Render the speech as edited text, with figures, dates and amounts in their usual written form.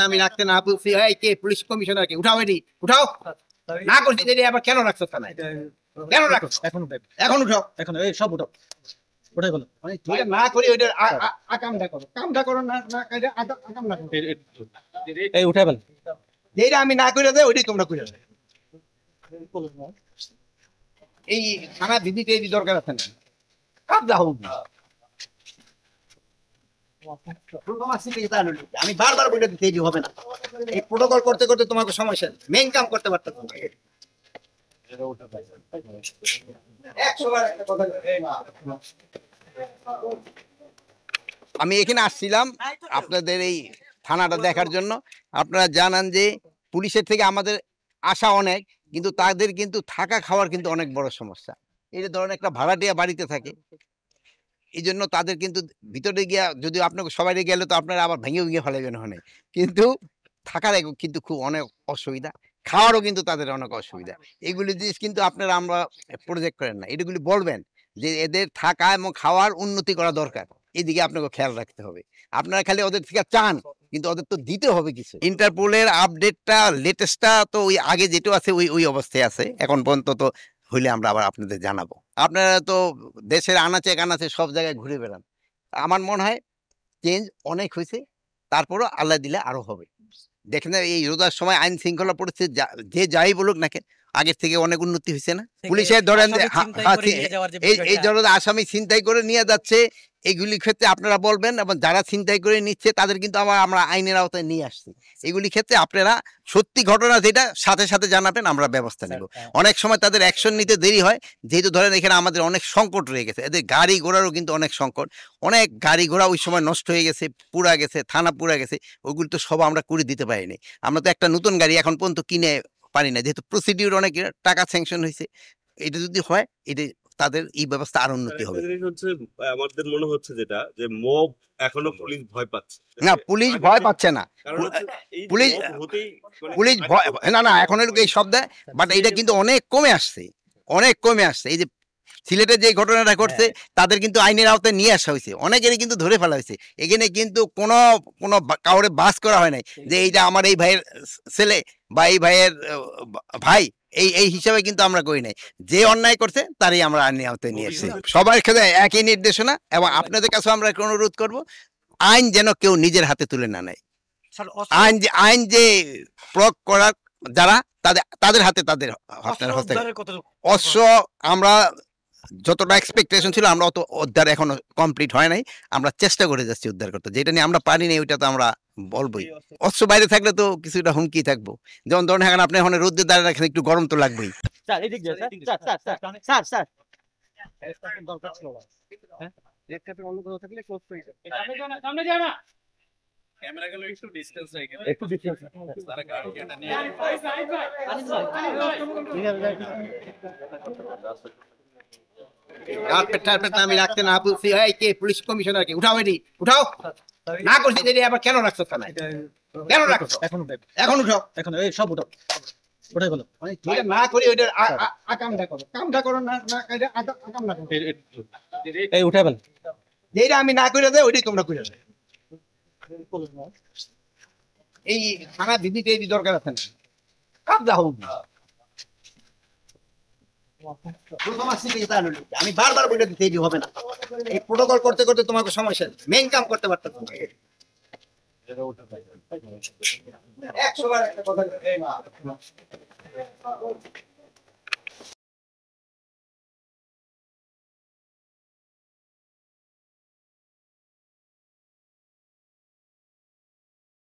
আমি রাখতে না বলছি, এই কে পুলিশ কমিশনার কে? উঠাও এটি, উঠাও। না করছি যে আবার কেন রাখছো থানায়? কেন রাখছো? এখন উঠাও, এখন এই সব উঠাও, ওটাই বলো। ওইটা না করি ওইটা আকামটা করো, কামটা করো না, না এটা আকাম না করো। এই উঠাবেন, যেটা আমি না করে দেয় ওইটাই তোমরা করে দেয়। এই থানা দিদিতে এই দরকার আছে না, কাপ দাও। আমি বারবার বলে দিতে হবে না, এই প্রোটোকল করতে করতে তোমাকে সমস্যা, মেইন কাম করতে পারতো। আমি এখানে আসছিলাম আপনাদের এই থানাটা দেখার জন্য। আপনারা জানান যে পুলিশের থেকে আমাদের আশা অনেক, কিন্তু তাদের কিন্তু থাকা খাওয়ার কিন্তু অনেক বড় সমস্যা। এই যে ধরেন একটা ভাড়াটিয়া বাড়িতে থাকে, এই জন্য তাদের কিন্তু ভিতরে গিয়া, যদি আপনাকে সবাই গেলে তো আপনারা আবার ভেঙে ভেঙে ফেলাবেন ওখানে, কিন্তু থাকার কিন্তু খুব অনেক অসুবিধা, খাওয়ারও কিন্তু তাদের অনেক অসুবিধা। এগুলি জিনিস কিন্তু আপনারা আমরা প্রজেক্ট করেন না, এগুলি বলবেন যে এদের থাকা এবং খাওয়ার উন্নতি করা দরকার, এদিকে আপনাকে খেয়াল রাখতে হবে। আপনারা খালি ওদের থেকে চান, কিন্তু ওদের তো দিতে হবে কিছু। ইন্টারপোলের আপডেটটা লেটেস্টটা তো ওই আগে যেটা আছে ওই ওই অবস্থায় আছে এখন পর্যন্ত, তো হইলে আমরা আবার আপনাদের জানাবো। আপনারা তো দেশের আনাচে কানাচে সব জায়গায় ঘুরে বেড়ান, আমার মনে হয় চেঞ্জ অনেক হয়েছে, তারপরও আল্লাহ দিলে আরো হবে। দেখেন এই রোজার সময় আইন শৃঙ্খলা পরিস্থিতি যে যাই বলুক না কেন, আগের থেকে অনেক উন্নতি হয়েছে না? পুলিশের ধরেন এই ধরনের আসামি ছিনতাই করে নিয়ে যাচ্ছে, এগুলি ক্ষেত্রে আপনারা বলবেন, এবং যারা ছিনতাই করে নিচ্ছে তাদের কিন্তু আমরা আইনের আওতায় নিয়ে আসছি। এগুলি ক্ষেত্রে আপনারা সত্যি ঘটনা যেটা সাথে সাথে জানাবেন, আমরা ব্যবস্থা নেব। অনেক সময় তাদের অ্যাকশন নিতে দেরি হয়, যেহেতু ধরেন এখানে আমাদের অনেক সংকট রয়ে গেছে, এদের গাড়ি ঘোড়ারও কিন্তু অনেক সংকট, অনেক গাড়ি ঘোড়া ওই সময় নষ্ট হয়ে গেছে, পুড়া গেছে, থানা পুড়া গেছে, ওইগুলি তো সব আমরা করে দিতে পারিনি। আমরা তো একটা নতুন গাড়ি এখন পর্যন্ত কিনে পারি না, যেহেতু প্রসিডিউর অনেক টাকা স্যাংশন হয়েছে। এটা যদি হয়, এটা তাদের এই ব্যবস্থা আরো উন্নতি হবে। আমাদের মনে হচ্ছে যেটা যে মব এখনো পুলিশ ভয় পাচ্ছে না, পুলিশ ভয় পাচ্ছে না, পুলিশ পুলিশ ভয় না এখন এই শব্দ, বাট এটা কিন্তু অনেক কমে আসছে, অনেক কমে আসছে। এই যে সিলেটে যে ঘটনাটা ঘটছে, তাদের কিন্তু আইনের আওতায় নিয়ে আসা হয়েছে, অনেকেরই কিন্তু ধরে ফেলা হয়েছে। এখানে কিন্তু কোনো কোনো কাউরে বাস করা হয় নাই যে এইটা আমার এই ভাইয়ের ছেলে বা এই ভাইয়ের ভাই, এই এই হিসাবে কিন্তু আমরা করি নাই। যে অন্যায় করছে তারই আমরা আইনের আওতায় নিয়ে এসেছি। সবার ক্ষেত্রে একই নির্দেশনা, এবং আপনাদের কাছে আমরা একটা অনুরোধ করবো, আইন যেন কেউ নিজের হাতে তুলে না নেয়। আইন যে প্রয়োগ করার যারা, তাদের হাতে তাদের অস্ত্র, আমরা যতটা এক্সপেকটেশন ছিল আমরা অত উদ্ধার এখনো কমপ্লিট হয় নাই, আমরা চেষ্টা করে যাচ্ছি উদ্ধার করতে। যেটা নিয়ে আমরা পারি নাই ওইটা তো আমরা বলবোই। অস্ত্র বাইরে থাকলে তো কিছুটা হুমকি থাকবো, যেমন ধরেন এখন আপনি এখন রোদ্রে দাঁড়িয়ে রাখেন, একটু গরম তো লাগবেই। আমি রাখতে না বলছি, এই কে পুলিশ কমিশনার কে? উঠাও এটি, উঠাও। না করছি যে আবার কেন রাখছো থানায়? কেন রাখছো? এখন উঠাও, এখন এই সব উঠাও, ওটাই বলো। ওইটা না করি ওইটা আকামটা করো, কামটা করো না, না এটা আকাম না করো। এই উঠাবেন, যেটা আমি না করে দেয় ওইটাই তোমরা করে দেয়। এই থানা দিদিতে এই দরকার আছে না, কাপ দাও। আমি বারবার বলে দিতে হবে না, এই প্রোটোকল করতে করতে তোমাকে সমস্যা, মেইন কাম করতে পারতো। 100 বার একটা কথা